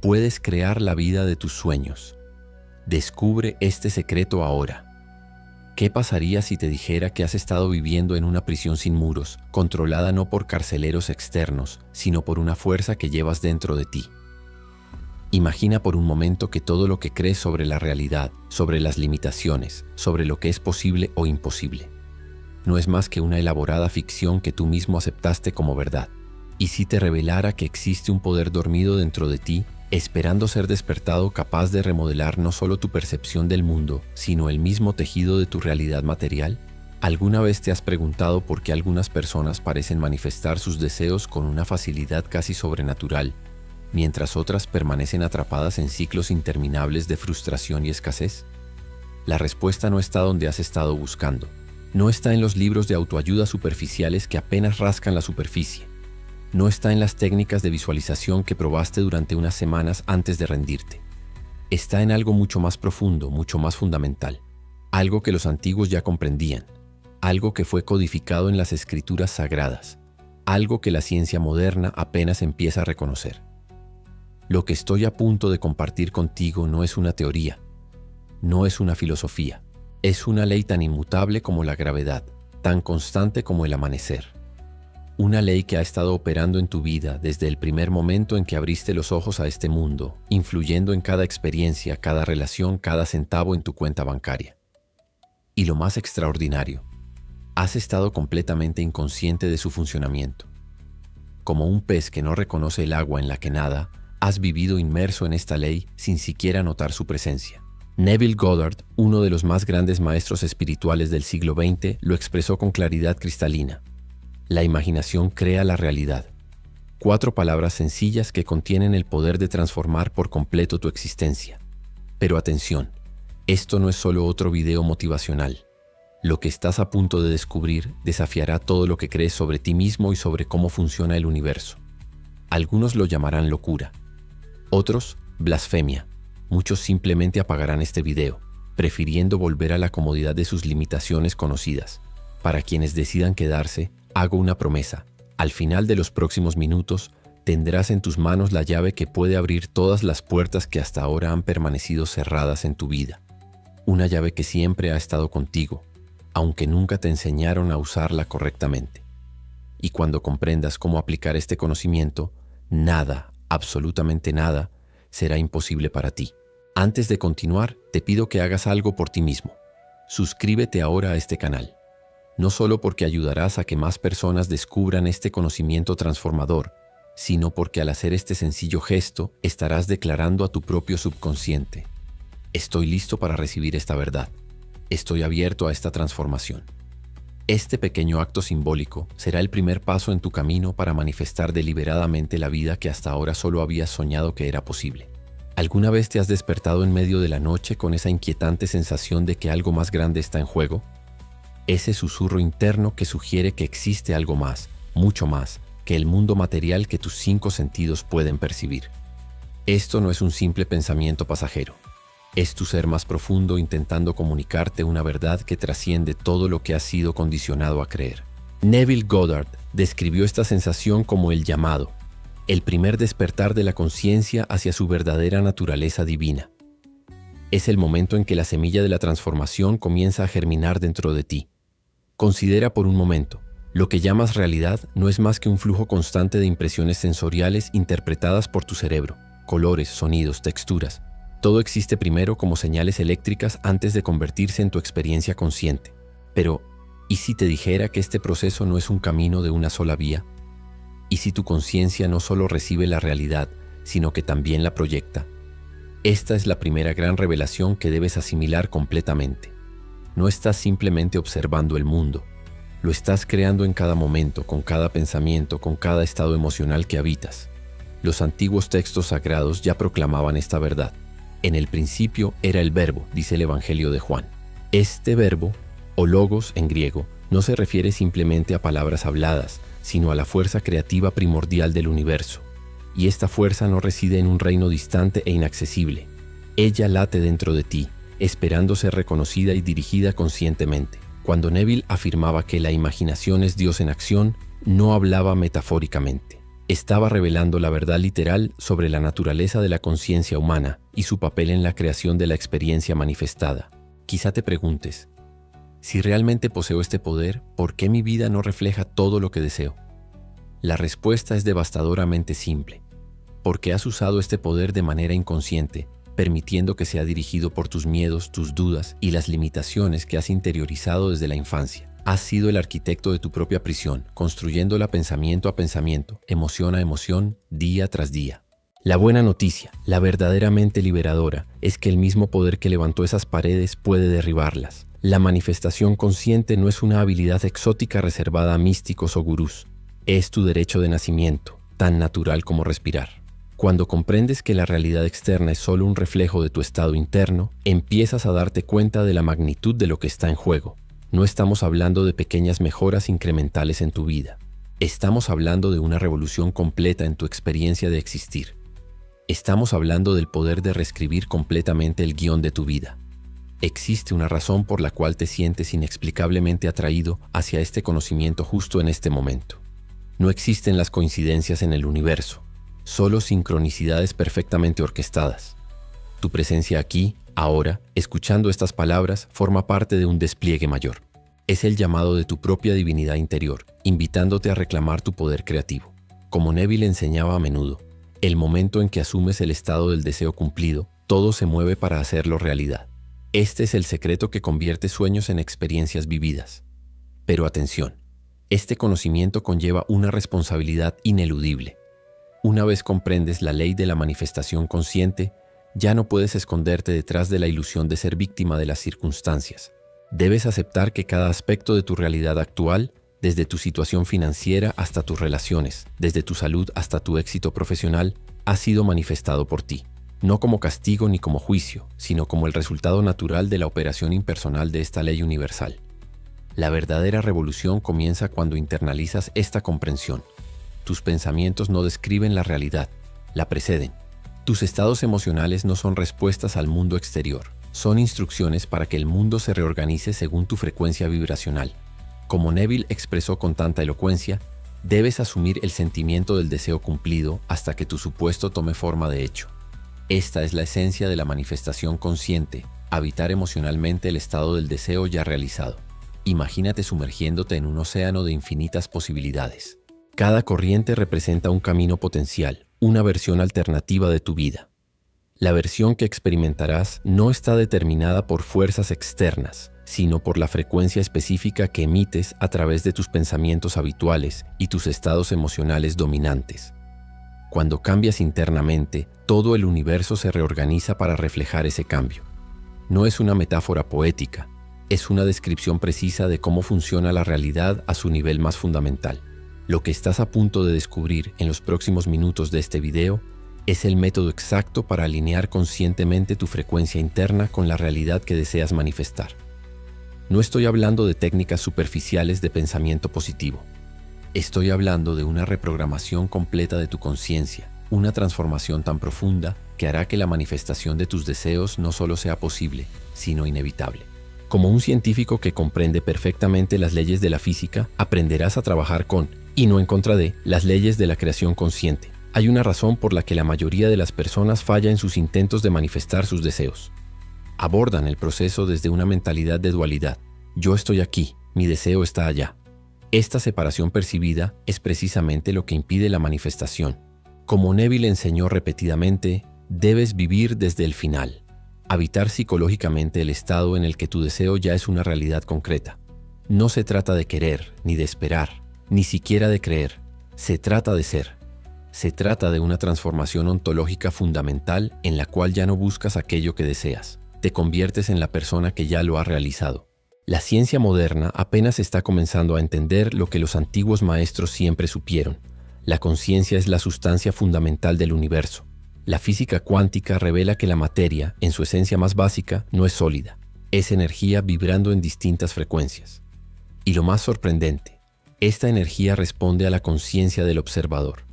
Puedes crear la vida de tus sueños. Descubre este secreto ahora. ¿Qué pasaría si te dijera que has estado viviendo en una prisión sin muros, controlada no por carceleros externos, sino por una fuerza que llevas dentro de ti? Imagina por un momento que todo lo que crees sobre la realidad, sobre las limitaciones, sobre lo que es posible o imposible, no es más que una elaborada ficción que tú mismo aceptaste como verdad. ¿Y si te revelara que existe un poder dormido dentro de ti, esperando ser despertado, capaz de remodelar no solo tu percepción del mundo, sino el mismo tejido de tu realidad material? ¿Alguna vez te has preguntado por qué algunas personas parecen manifestar sus deseos con una facilidad casi sobrenatural, mientras otras permanecen atrapadas en ciclos interminables de frustración y escasez? La respuesta no está donde has estado buscando. No está en los libros de autoayuda superficiales que apenas rascan la superficie. No está en las técnicas de visualización que probaste durante unas semanas antes de rendirte. Está en algo mucho más profundo, mucho más fundamental. Algo que los antiguos ya comprendían. Algo que fue codificado en las escrituras sagradas. Algo que la ciencia moderna apenas empieza a reconocer. Lo que estoy a punto de compartir contigo no es una teoría. No es una filosofía. Es una ley tan inmutable como la gravedad, tan constante como el amanecer. Una ley que ha estado operando en tu vida desde el primer momento en que abriste los ojos a este mundo, influyendo en cada experiencia, cada relación, cada centavo en tu cuenta bancaria. Y lo más extraordinario, has estado completamente inconsciente de su funcionamiento. Como un pez que no reconoce el agua en la que nada, has vivido inmerso en esta ley sin siquiera notar su presencia. Neville Goddard, uno de los más grandes maestros espirituales del siglo XX, lo expresó con claridad cristalina. La imaginación crea la realidad. 4 palabras sencillas que contienen el poder de transformar por completo tu existencia. Pero atención, esto no es solo otro video motivacional. Lo que estás a punto de descubrir desafiará todo lo que crees sobre ti mismo y sobre cómo funciona el universo. Algunos lo llamarán locura. Otros, blasfemia. Muchos simplemente apagarán este video, prefiriendo volver a la comodidad de sus limitaciones conocidas. Para quienes decidan quedarse, hago una promesa. Al final de los próximos minutos, tendrás en tus manos la llave que puede abrir todas las puertas que hasta ahora han permanecido cerradas en tu vida. Una llave que siempre ha estado contigo, aunque nunca te enseñaron a usarla correctamente. Y cuando comprendas cómo aplicar este conocimiento, nada, absolutamente nada, será imposible para ti. Antes de continuar, te pido que hagas algo por ti mismo. Suscríbete ahora a este canal. No solo porque ayudarás a que más personas descubran este conocimiento transformador, sino porque al hacer este sencillo gesto estarás declarando a tu propio subconsciente: estoy listo para recibir esta verdad. Estoy abierto a esta transformación. Este pequeño acto simbólico será el primer paso en tu camino para manifestar deliberadamente la vida que hasta ahora solo habías soñado que era posible. ¿Alguna vez te has despertado en medio de la noche con esa inquietante sensación de que algo más grande está en juego? Ese susurro interno que sugiere que existe algo más, mucho más, que el mundo material que tus 5 sentidos pueden percibir. Esto no es un simple pensamiento pasajero. Es tu ser más profundo intentando comunicarte una verdad que trasciende todo lo que has sido condicionado a creer. Neville Goddard describió esta sensación como el llamado, el primer despertar de la conciencia hacia su verdadera naturaleza divina. Es el momento en que la semilla de la transformación comienza a germinar dentro de ti. Considera por un momento, lo que llamas realidad no es más que un flujo constante de impresiones sensoriales interpretadas por tu cerebro, colores, sonidos, texturas. Todo existe primero como señales eléctricas antes de convertirse en tu experiencia consciente. Pero, ¿y si te dijera que este proceso no es un camino de una sola vía? ¿Y si tu conciencia no solo recibe la realidad, sino que también la proyecta? Esta es la primera gran revelación que debes asimilar completamente. No estás simplemente observando el mundo. Lo estás creando en cada momento, con cada pensamiento, con cada estado emocional que habitas. Los antiguos textos sagrados ya proclamaban esta verdad. En el principio era el verbo, dice el Evangelio de Juan. Este verbo, o logos en griego, no se refiere simplemente a palabras habladas, sino a la fuerza creativa primordial del universo. Y esta fuerza no reside en un reino distante e inaccesible. Ella late dentro de ti, esperando ser reconocida y dirigida conscientemente. Cuando Neville afirmaba que la imaginación es Dios en acción, no hablaba metafóricamente. Estaba revelando la verdad literal sobre la naturaleza de la conciencia humana y su papel en la creación de la experiencia manifestada. Quizá te preguntes, si realmente poseo este poder, ¿por qué mi vida no refleja todo lo que deseo? La respuesta es devastadoramente simple. Porque has usado este poder de manera inconsciente, permitiendo que sea dirigido por tus miedos, tus dudas y las limitaciones que has interiorizado desde la infancia. Has sido el arquitecto de tu propia prisión, construyéndola pensamiento a pensamiento, emoción a emoción, día tras día. La buena noticia, la verdaderamente liberadora, es que el mismo poder que levantó esas paredes puede derribarlas. La manifestación consciente no es una habilidad exótica reservada a místicos o gurús. Es tu derecho de nacimiento, tan natural como respirar. Cuando comprendes que la realidad externa es solo un reflejo de tu estado interno, empiezas a darte cuenta de la magnitud de lo que está en juego. No estamos hablando de pequeñas mejoras incrementales en tu vida. Estamos hablando de una revolución completa en tu experiencia de existir. Estamos hablando del poder de reescribir completamente el guión de tu vida. Existe una razón por la cual te sientes inexplicablemente atraído hacia este conocimiento justo en este momento. No existen las coincidencias en el universo, solo sincronicidades perfectamente orquestadas. Tu presencia aquí, ahora, escuchando estas palabras, forma parte de un despliegue mayor. Es el llamado de tu propia divinidad interior, invitándote a reclamar tu poder creativo. Como Neville enseñaba a menudo, el momento en que asumes el estado del deseo cumplido, todo se mueve para hacerlo realidad. Este es el secreto que convierte sueños en experiencias vividas. Pero atención, este conocimiento conlleva una responsabilidad ineludible. Una vez comprendes la ley de la manifestación consciente, ya no puedes esconderte detrás de la ilusión de ser víctima de las circunstancias. Debes aceptar que cada aspecto de tu realidad actual, desde tu situación financiera hasta tus relaciones, desde tu salud hasta tu éxito profesional, ha sido manifestado por ti. No como castigo ni como juicio, sino como el resultado natural de la operación impersonal de esta ley universal. La verdadera revolución comienza cuando internalizas esta comprensión. Tus pensamientos no describen la realidad, la preceden. Tus estados emocionales no son respuestas al mundo exterior, son instrucciones para que el mundo se reorganice según tu frecuencia vibracional. Como Neville expresó con tanta elocuencia, debes asumir el sentimiento del deseo cumplido hasta que tu supuesto tome forma de hecho. Esta es la esencia de la manifestación consciente, habitar emocionalmente el estado del deseo ya realizado. Imagínate sumergiéndote en un océano de infinitas posibilidades. Cada corriente representa un camino potencial, una versión alternativa de tu vida. La versión que experimentarás no está determinada por fuerzas externas, sino por la frecuencia específica que emites a través de tus pensamientos habituales y tus estados emocionales dominantes. Cuando cambias internamente, todo el universo se reorganiza para reflejar ese cambio. No es una metáfora poética, es una descripción precisa de cómo funciona la realidad a su nivel más fundamental. Lo que estás a punto de descubrir en los próximos minutos de este video es el método exacto para alinear conscientemente tu frecuencia interna con la realidad que deseas manifestar. No estoy hablando de técnicas superficiales de pensamiento positivo. Estoy hablando de una reprogramación completa de tu conciencia, una transformación tan profunda que hará que la manifestación de tus deseos no solo sea posible, sino inevitable. Como un científico que comprende perfectamente las leyes de la física, aprenderás a trabajar con, y no en contra de, las leyes de la creación consciente. Hay una razón por la que la mayoría de las personas falla en sus intentos de manifestar sus deseos. Abordan el proceso desde una mentalidad de dualidad. Yo estoy aquí, mi deseo está allá. Esta separación percibida es precisamente lo que impide la manifestación. Como Neville enseñó repetidamente, debes vivir desde el final. Habitar psicológicamente el estado en el que tu deseo ya es una realidad concreta. No se trata de querer, ni de esperar, ni siquiera de creer. Se trata de ser. Se trata de una transformación ontológica fundamental en la cual ya no buscas aquello que deseas. Te conviertes en la persona que ya lo ha realizado. La ciencia moderna apenas está comenzando a entender lo que los antiguos maestros siempre supieron. La conciencia es la sustancia fundamental del universo. La física cuántica revela que la materia, en su esencia más básica, no es sólida. Es energía vibrando en distintas frecuencias. Y lo más sorprendente, esta energía responde a la conciencia del observador.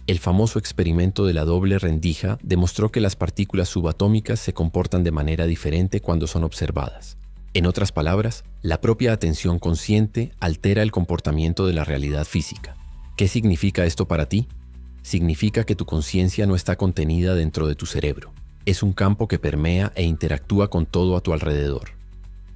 El famoso experimento de la doble rendija demostró que las partículas subatómicas se comportan de manera diferente cuando son observadas. En otras palabras, la propia atención consciente altera el comportamiento de la realidad física. ¿Qué significa esto para ti? Significa que tu conciencia no está contenida dentro de tu cerebro. Es un campo que permea e interactúa con todo a tu alrededor.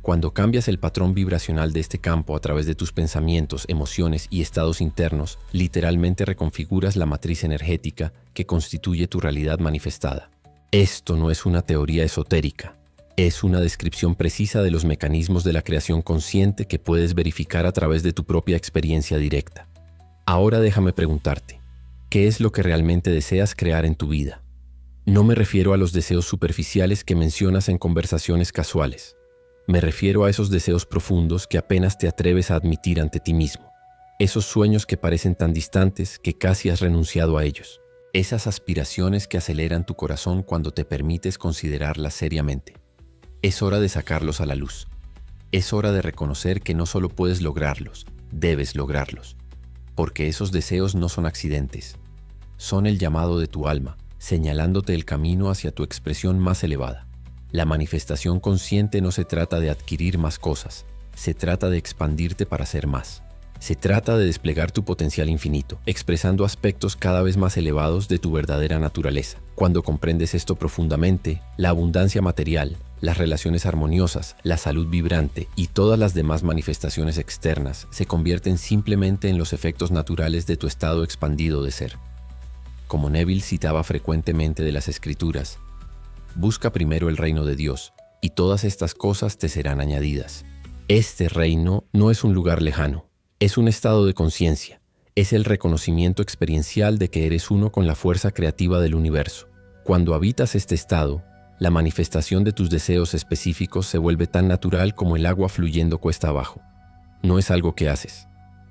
Cuando cambias el patrón vibracional de este campo a través de tus pensamientos, emociones y estados internos, literalmente reconfiguras la matriz energética que constituye tu realidad manifestada. Esto no es una teoría esotérica, es una descripción precisa de los mecanismos de la creación consciente que puedes verificar a través de tu propia experiencia directa. Ahora déjame preguntarte, ¿qué es lo que realmente deseas crear en tu vida? No me refiero a los deseos superficiales que mencionas en conversaciones casuales. Me refiero a esos deseos profundos que apenas te atreves a admitir ante ti mismo. Esos sueños que parecen tan distantes que casi has renunciado a ellos. Esas aspiraciones que aceleran tu corazón cuando te permites considerarlas seriamente. Es hora de sacarlos a la luz. Es hora de reconocer que no solo puedes lograrlos, debes lograrlos. Porque esos deseos no son accidentes. Son el llamado de tu alma, señalándote el camino hacia tu expresión más elevada. La manifestación consciente no se trata de adquirir más cosas, se trata de expandirte para ser más. Se trata de desplegar tu potencial infinito, expresando aspectos cada vez más elevados de tu verdadera naturaleza. Cuando comprendes esto profundamente, la abundancia material, las relaciones armoniosas, la salud vibrante y todas las demás manifestaciones externas se convierten simplemente en los efectos naturales de tu estado expandido de ser. Como Neville citaba frecuentemente de las Escrituras, busca primero el reino de Dios, y todas estas cosas te serán añadidas. Este reino no es un lugar lejano, es un estado de conciencia, es el reconocimiento experiencial de que eres uno con la fuerza creativa del universo. Cuando habitas este estado, la manifestación de tus deseos específicos se vuelve tan natural como el agua fluyendo cuesta abajo. No es algo que haces,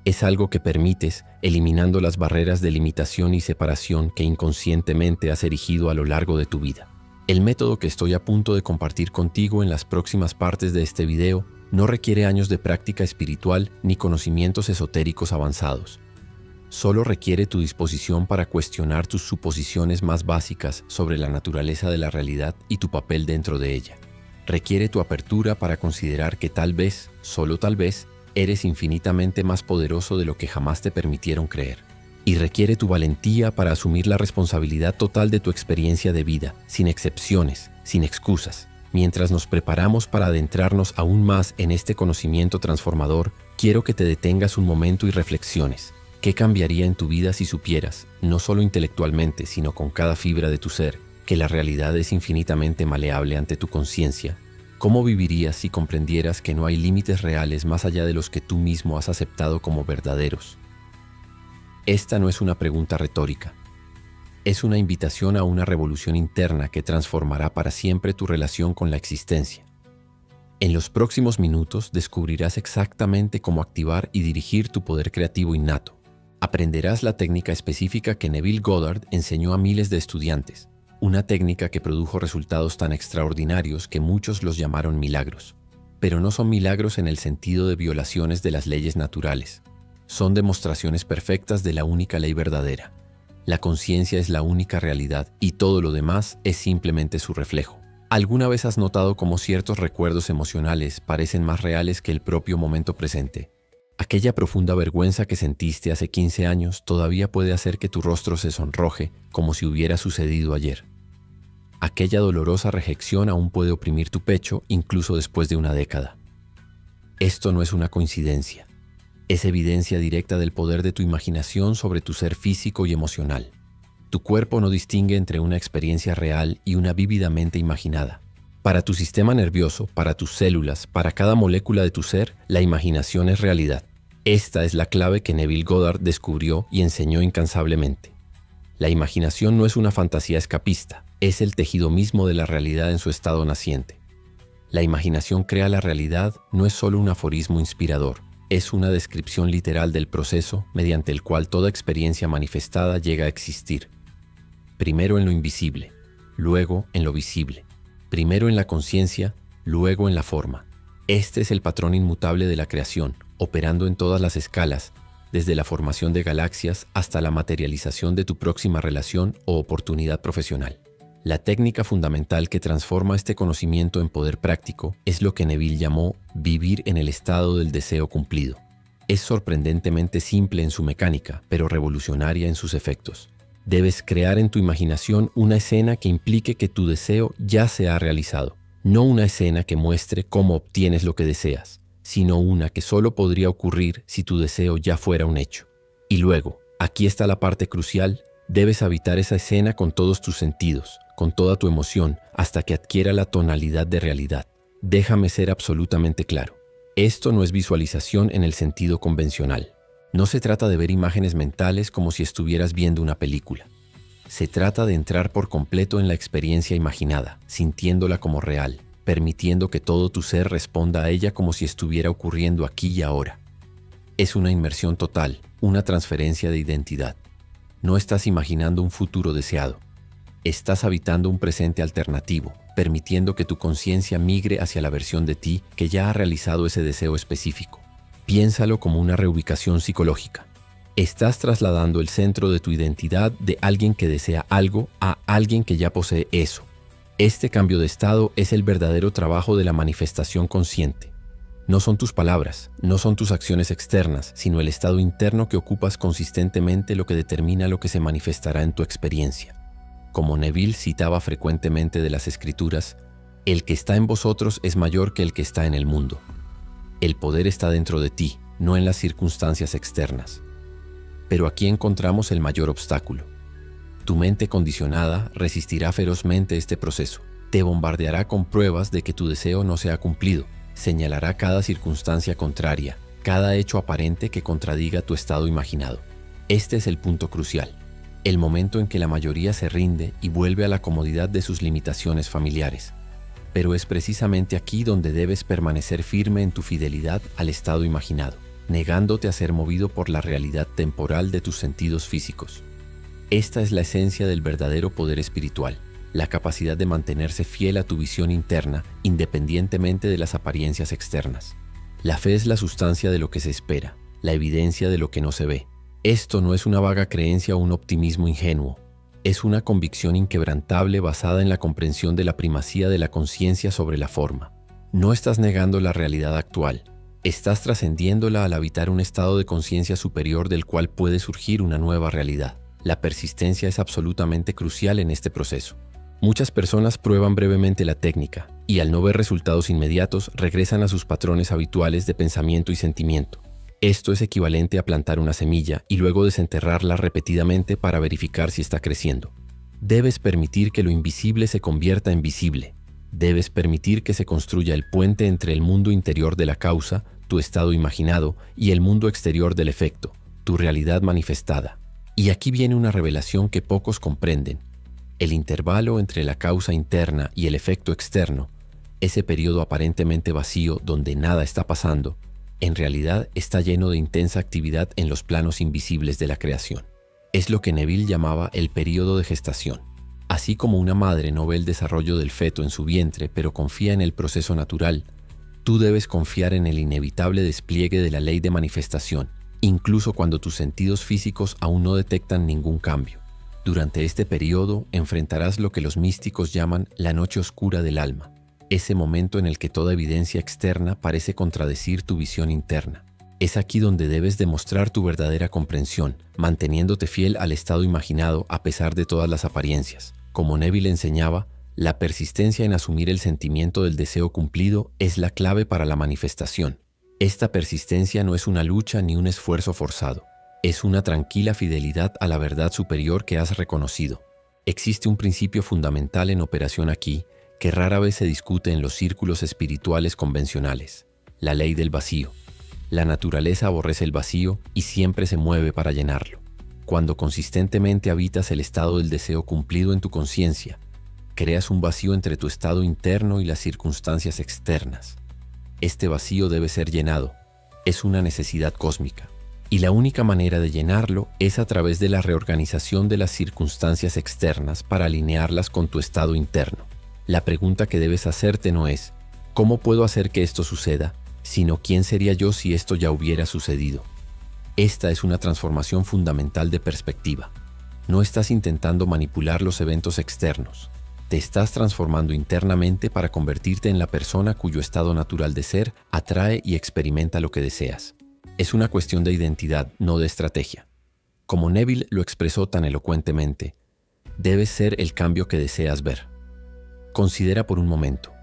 es algo que permites, eliminando las barreras de limitación y separación que inconscientemente has erigido a lo largo de tu vida. El método que estoy a punto de compartir contigo en las próximas partes de este video no requiere años de práctica espiritual ni conocimientos esotéricos avanzados. Solo requiere tu disposición para cuestionar tus suposiciones más básicas sobre la naturaleza de la realidad y tu papel dentro de ella. Requiere tu apertura para considerar que tal vez, solo tal vez, eres infinitamente más poderoso de lo que jamás te permitieron creer. Y requiere tu valentía para asumir la responsabilidad total de tu experiencia de vida, sin excepciones, sin excusas. Mientras nos preparamos para adentrarnos aún más en este conocimiento transformador, quiero que te detengas un momento y reflexiones. ¿Qué cambiaría en tu vida si supieras, no solo intelectualmente, sino con cada fibra de tu ser, que la realidad es infinitamente maleable ante tu conciencia? ¿Cómo vivirías si comprendieras que no hay límites reales más allá de los que tú mismo has aceptado como verdaderos? Esta no es una pregunta retórica. Es una invitación a una revolución interna que transformará para siempre tu relación con la existencia. En los próximos minutos descubrirás exactamente cómo activar y dirigir tu poder creativo innato. Aprenderás la técnica específica que Neville Goddard enseñó a miles de estudiantes, una técnica que produjo resultados tan extraordinarios que muchos los llamaron milagros. Pero no son milagros en el sentido de violaciones de las leyes naturales. Son demostraciones perfectas de la única ley verdadera. La conciencia es la única realidad y todo lo demás es simplemente su reflejo. ¿Alguna vez has notado cómo ciertos recuerdos emocionales parecen más reales que el propio momento presente? Aquella profunda vergüenza que sentiste hace 15 años todavía puede hacer que tu rostro se sonroje como si hubiera sucedido ayer. Aquella dolorosa rejección aún puede oprimir tu pecho incluso después de una década. Esto no es una coincidencia. Es evidencia directa del poder de tu imaginación sobre tu ser físico y emocional. Tu cuerpo no distingue entre una experiencia real y una vívidamente imaginada. Para tu sistema nervioso, para tus células, para cada molécula de tu ser, la imaginación es realidad. Esta es la clave que Neville Goddard descubrió y enseñó incansablemente. La imaginación no es una fantasía escapista, es el tejido mismo de la realidad en su estado naciente. La imaginación crea la realidad, no es solo un aforismo inspirador. Es una descripción literal del proceso mediante el cual toda experiencia manifestada llega a existir. Primero en lo invisible, luego en lo visible. Primero en la conciencia, luego en la forma. Este es el patrón inmutable de la creación, operando en todas las escalas, desde la formación de galaxias hasta la materialización de tu próxima relación o oportunidad profesional. La técnica fundamental que transforma este conocimiento en poder práctico es lo que Neville llamó vivir en el estado del deseo cumplido. Es sorprendentemente simple en su mecánica, pero revolucionaria en sus efectos. Debes crear en tu imaginación una escena que implique que tu deseo ya se ha realizado. No una escena que muestre cómo obtienes lo que deseas, sino una que solo podría ocurrir si tu deseo ya fuera un hecho. Y luego, aquí está la parte crucial, debes habitar esa escena con todos tus sentidos, con toda tu emoción, hasta que adquiera la tonalidad de realidad. Déjame ser absolutamente claro. Esto no es visualización en el sentido convencional. No se trata de ver imágenes mentales como si estuvieras viendo una película. Se trata de entrar por completo en la experiencia imaginada, sintiéndola como real, permitiendo que todo tu ser responda a ella como si estuviera ocurriendo aquí y ahora. Es una inmersión total, una transferencia de identidad. No estás imaginando un futuro deseado. Estás habitando un presente alternativo, permitiendo que tu conciencia migre hacia la versión de ti que ya ha realizado ese deseo específico. Piénsalo como una reubicación psicológica. Estás trasladando el centro de tu identidad de alguien que desea algo a alguien que ya posee eso. Este cambio de estado es el verdadero trabajo de la manifestación consciente. No son tus palabras, no son tus acciones externas, sino el estado interno que ocupas consistentemente lo que determina lo que se manifestará en tu experiencia. Como Neville citaba frecuentemente de las Escrituras, el que está en vosotros es mayor que el que está en el mundo. El poder está dentro de ti, no en las circunstancias externas. Pero aquí encontramos el mayor obstáculo. Tu mente condicionada resistirá ferozmente este proceso. Te bombardeará con pruebas de que tu deseo no se ha cumplido. Señalará cada circunstancia contraria, cada hecho aparente que contradiga tu estado imaginado. Este es el punto crucial. El momento en que la mayoría se rinde y vuelve a la comodidad de sus limitaciones familiares. Pero es precisamente aquí donde debes permanecer firme en tu fidelidad al estado imaginado, negándote a ser movido por la realidad temporal de tus sentidos físicos. Esta es la esencia del verdadero poder espiritual, la capacidad de mantenerse fiel a tu visión interna independientemente de las apariencias externas. La fe es la sustancia de lo que se espera, la evidencia de lo que no se ve. Esto no es una vaga creencia o un optimismo ingenuo. Es una convicción inquebrantable basada en la comprensión de la primacía de la conciencia sobre la forma. No estás negando la realidad actual. Estás trascendiéndola al habitar un estado de conciencia superior del cual puede surgir una nueva realidad. La persistencia es absolutamente crucial en este proceso. Muchas personas prueban brevemente la técnica y al no ver resultados inmediatos regresan a sus patrones habituales de pensamiento y sentimiento. Esto es equivalente a plantar una semilla y luego desenterrarla repetidamente para verificar si está creciendo. Debes permitir que lo invisible se convierta en visible. Debes permitir que se construya el puente entre el mundo interior de la causa, tu estado imaginado, y el mundo exterior del efecto, tu realidad manifestada. Y aquí viene una revelación que pocos comprenden. El intervalo entre la causa interna y el efecto externo, ese periodo aparentemente vacío donde nada está pasando, en realidad está lleno de intensa actividad en los planos invisibles de la creación. Es lo que Neville llamaba el período de gestación. Así como una madre no ve el desarrollo del feto en su vientre, pero confía en el proceso natural, tú debes confiar en el inevitable despliegue de la ley de manifestación, incluso cuando tus sentidos físicos aún no detectan ningún cambio. Durante este periodo enfrentarás lo que los místicos llaman la noche oscura del alma. Ese momento en el que toda evidencia externa parece contradecir tu visión interna. Es aquí donde debes demostrar tu verdadera comprensión, manteniéndote fiel al estado imaginado a pesar de todas las apariencias. Como Neville enseñaba, la persistencia en asumir el sentimiento del deseo cumplido es la clave para la manifestación. Esta persistencia no es una lucha ni un esfuerzo forzado. Es una tranquila fidelidad a la verdad superior que has reconocido. Existe un principio fundamental en operación aquí, que rara vez se discute en los círculos espirituales convencionales: la ley del vacío. La naturaleza aborrece el vacío y siempre se mueve para llenarlo. Cuando consistentemente habitas el estado del deseo cumplido en tu conciencia, creas un vacío entre tu estado interno y las circunstancias externas. Este vacío debe ser llenado. Es una necesidad cósmica. Y la única manera de llenarlo es a través de la reorganización de las circunstancias externas para alinearlas con tu estado interno. La pregunta que debes hacerte no es ¿cómo puedo hacer que esto suceda?, sino ¿quién sería yo si esto ya hubiera sucedido? Esta es una transformación fundamental de perspectiva. No estás intentando manipular los eventos externos. Te estás transformando internamente para convertirte en la persona cuyo estado natural de ser atrae y experimenta lo que deseas. Es una cuestión de identidad, no de estrategia. Como Neville lo expresó tan elocuentemente, debes ser el cambio que deseas ver. Considera por un momento.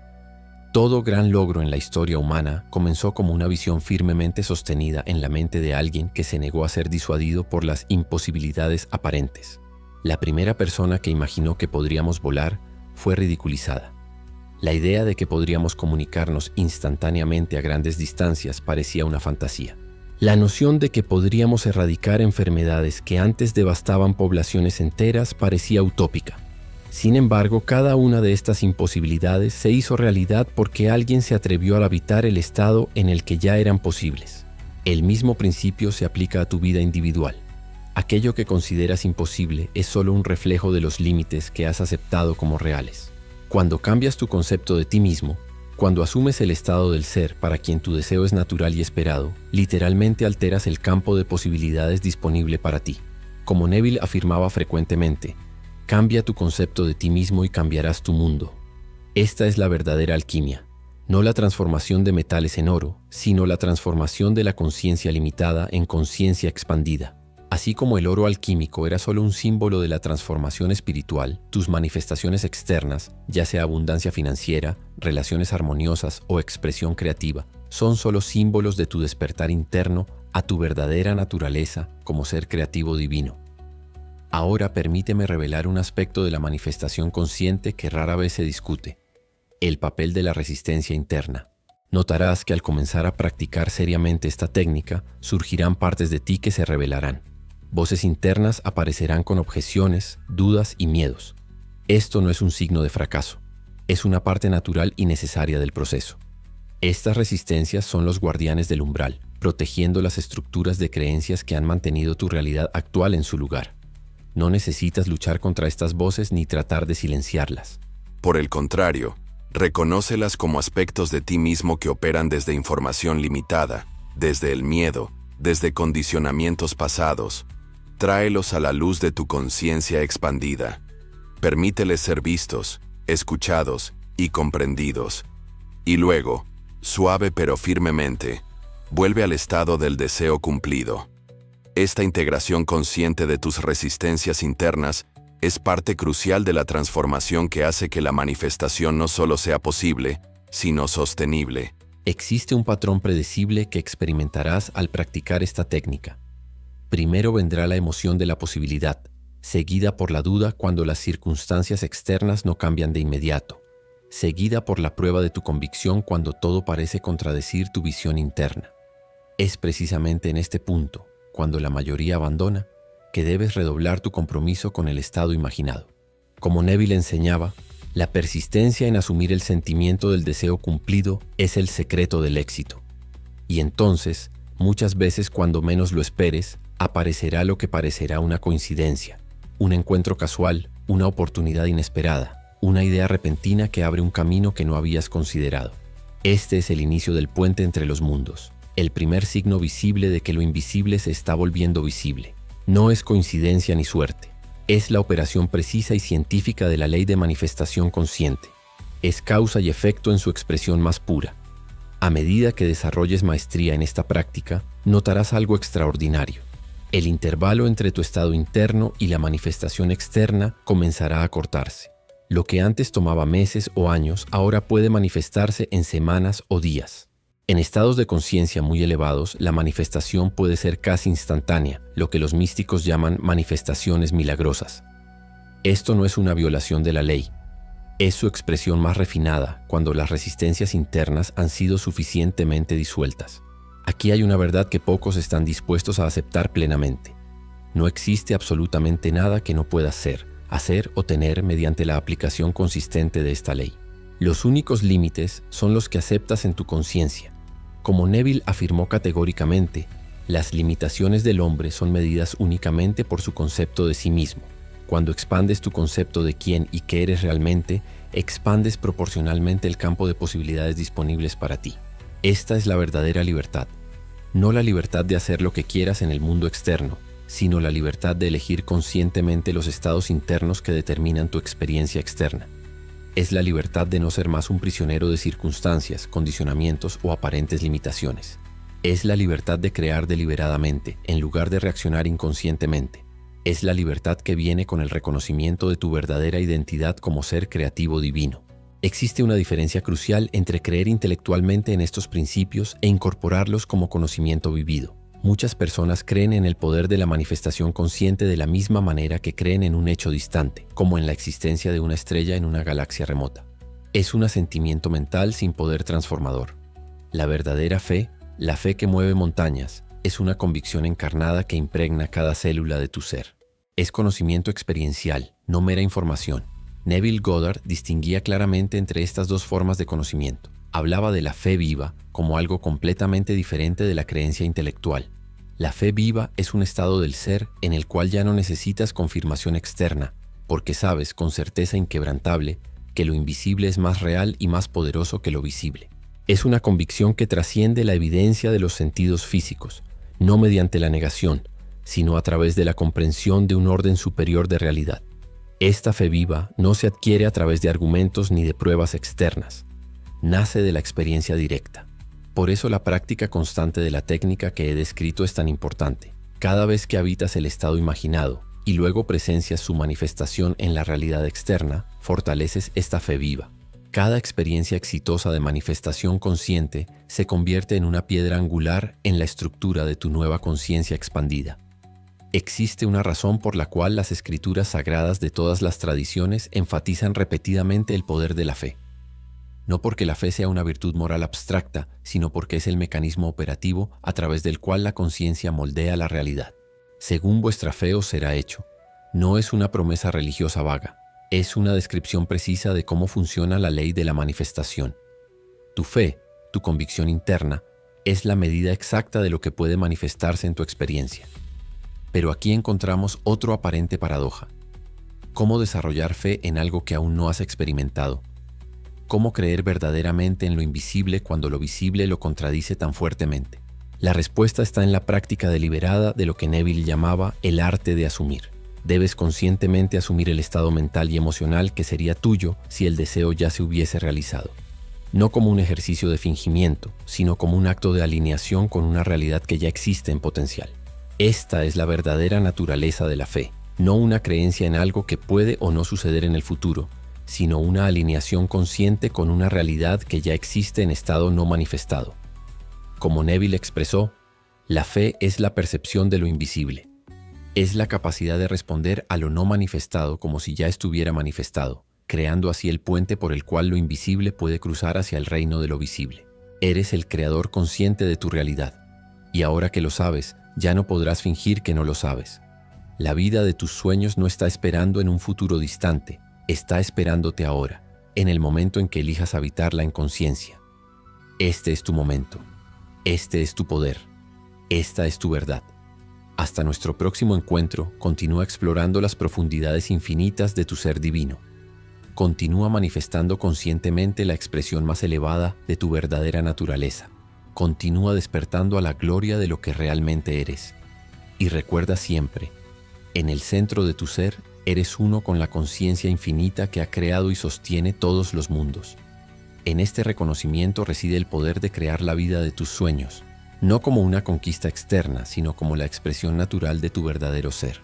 Todo gran logro en la historia humana comenzó como una visión firmemente sostenida en la mente de alguien que se negó a ser disuadido por las imposibilidades aparentes. La primera persona que imaginó que podríamos volar fue ridiculizada. La idea de que podríamos comunicarnos instantáneamente a grandes distancias parecía una fantasía. La noción de que podríamos erradicar enfermedades que antes devastaban poblaciones enteras parecía utópica. Sin embargo, cada una de estas imposibilidades se hizo realidad porque alguien se atrevió a habitar el estado en el que ya eran posibles. El mismo principio se aplica a tu vida individual. Aquello que consideras imposible es solo un reflejo de los límites que has aceptado como reales. Cuando cambias tu concepto de ti mismo, cuando asumes el estado del ser para quien tu deseo es natural y esperado, literalmente alteras el campo de posibilidades disponible para ti. Como Neville afirmaba frecuentemente, cambia tu concepto de ti mismo y cambiarás tu mundo. Esta es la verdadera alquimia, no la transformación de metales en oro, sino la transformación de la conciencia limitada en conciencia expandida. Así como el oro alquímico era solo un símbolo de la transformación espiritual, tus manifestaciones externas, ya sea abundancia financiera, relaciones armoniosas o expresión creativa, son solo símbolos de tu despertar interno a tu verdadera naturaleza como ser creativo divino. Ahora permíteme revelar un aspecto de la manifestación consciente que rara vez se discute: el papel de la resistencia interna. Notarás que al comenzar a practicar seriamente esta técnica, surgirán partes de ti que se revelarán. Voces internas aparecerán con objeciones, dudas y miedos. Esto no es un signo de fracaso, es una parte natural y necesaria del proceso. Estas resistencias son los guardianes del umbral, protegiendo las estructuras de creencias que han mantenido tu realidad actual en su lugar. No necesitas luchar contra estas voces ni tratar de silenciarlas. Por el contrario, reconócelas como aspectos de ti mismo que operan desde información limitada, desde el miedo, desde condicionamientos pasados. Tráelos a la luz de tu conciencia expandida. Permíteles ser vistos, escuchados y comprendidos. Y luego, suave pero firmemente, vuelve al estado del deseo cumplido. Esta integración consciente de tus resistencias internas es parte crucial de la transformación que hace que la manifestación no solo sea posible, sino sostenible. Existe un patrón predecible que experimentarás al practicar esta técnica. Primero vendrá la emoción de la posibilidad, seguida por la duda cuando las circunstancias externas no cambian de inmediato, seguida por la prueba de tu convicción cuando todo parece contradecir tu visión interna. Es precisamente en este punto, cuando la mayoría abandona, que debes redoblar tu compromiso con el estado imaginado. Como Neville enseñaba, la persistencia en asumir el sentimiento del deseo cumplido es el secreto del éxito. Y entonces, muchas veces cuando menos lo esperes, aparecerá lo que parecerá una coincidencia, un encuentro casual, una oportunidad inesperada, una idea repentina que abre un camino que no habías considerado. Este es el inicio del puente entre los mundos, el primer signo visible de que lo invisible se está volviendo visible. No es coincidencia ni suerte, es la operación precisa y científica de la ley de manifestación consciente. Es causa y efecto en su expresión más pura. A medida que desarrolles maestría en esta práctica, notarás algo extraordinario. El intervalo entre tu estado interno y la manifestación externa comenzará a acortarse. Lo que antes tomaba meses o años, ahora puede manifestarse en semanas o días. En estados de conciencia muy elevados, la manifestación puede ser casi instantánea, lo que los místicos llaman manifestaciones milagrosas. Esto no es una violación de la ley. Es su expresión más refinada cuando las resistencias internas han sido suficientemente disueltas. Aquí hay una verdad que pocos están dispuestos a aceptar plenamente. No existe absolutamente nada que no puedas ser, hacer o tener mediante la aplicación consistente de esta ley. Los únicos límites son los que aceptas en tu conciencia. Como Neville afirmó categóricamente, las limitaciones del hombre son medidas únicamente por su concepto de sí mismo. Cuando expandes tu concepto de quién y qué eres realmente, expandes proporcionalmente el campo de posibilidades disponibles para ti. Esta es la verdadera libertad. No la libertad de hacer lo que quieras en el mundo externo, sino la libertad de elegir conscientemente los estados internos que determinan tu experiencia externa. Es la libertad de no ser más un prisionero de circunstancias, condicionamientos o aparentes limitaciones. Es la libertad de crear deliberadamente, en lugar de reaccionar inconscientemente. Es la libertad que viene con el reconocimiento de tu verdadera identidad como ser creativo divino. Existe una diferencia crucial entre creer intelectualmente en estos principios e incorporarlos como conocimiento vivido. Muchas personas creen en el poder de la manifestación consciente de la misma manera que creen en un hecho distante, como en la existencia de una estrella en una galaxia remota. Es un asentimiento mental sin poder transformador. La verdadera fe, la fe que mueve montañas, es una convicción encarnada que impregna cada célula de tu ser. Es conocimiento experiencial, no mera información. Neville Goddard distinguía claramente entre estas dos formas de conocimiento. Hablaba de la fe viva como algo completamente diferente de la creencia intelectual. La fe viva es un estado del ser en el cual ya no necesitas confirmación externa, porque sabes con certeza inquebrantable que lo invisible es más real y más poderoso que lo visible. Es una convicción que trasciende la evidencia de los sentidos físicos, no mediante la negación, sino a través de la comprensión de un orden superior de realidad. Esta fe viva no se adquiere a través de argumentos ni de pruebas externas. Nace de la experiencia directa. Por eso la práctica constante de la técnica que he descrito es tan importante. Cada vez que habitas el estado imaginado y luego presencias su manifestación en la realidad externa, fortaleces esta fe viva. Cada experiencia exitosa de manifestación consciente se convierte en una piedra angular en la estructura de tu nueva conciencia expandida. Existe una razón por la cual las escrituras sagradas de todas las tradiciones enfatizan repetidamente el poder de la fe. No porque la fe sea una virtud moral abstracta, sino porque es el mecanismo operativo a través del cual la conciencia moldea la realidad. Según vuestra fe os será hecho. No es una promesa religiosa vaga, es una descripción precisa de cómo funciona la ley de la manifestación. Tu fe, tu convicción interna, es la medida exacta de lo que puede manifestarse en tu experiencia. Pero aquí encontramos otro aparente paradoja. ¿Cómo desarrollar fe en algo que aún no has experimentado? ¿Cómo creer verdaderamente en lo invisible cuando lo visible lo contradice tan fuertemente? La respuesta está en la práctica deliberada de lo que Neville llamaba el arte de asumir. Debes conscientemente asumir el estado mental y emocional que sería tuyo si el deseo ya se hubiese realizado. No como un ejercicio de fingimiento, sino como un acto de alineación con una realidad que ya existe en potencial. Esta es la verdadera naturaleza de la fe, no una creencia en algo que puede o no suceder en el futuro, sino una alineación consciente con una realidad que ya existe en estado no manifestado. Como Neville expresó, la fe es la percepción de lo invisible. Es la capacidad de responder a lo no manifestado como si ya estuviera manifestado, creando así el puente por el cual lo invisible puede cruzar hacia el reino de lo visible. Eres el creador consciente de tu realidad, y ahora que lo sabes, ya no podrás fingir que no lo sabes. La vida de tus sueños no está esperando en un futuro distante, está esperándote ahora, en el momento en que elijas habitarla en conciencia. Este es tu momento, este es tu poder, esta es tu verdad. Hasta nuestro próximo encuentro, continúa explorando las profundidades infinitas de tu ser divino. Continúa manifestando conscientemente la expresión más elevada de tu verdadera naturaleza. Continúa despertando a la gloria de lo que realmente eres. Y recuerda siempre, en el centro de tu ser, eres uno con la conciencia infinita que ha creado y sostiene todos los mundos. En este reconocimiento reside el poder de crear la vida de tus sueños, no como una conquista externa, sino como la expresión natural de tu verdadero ser.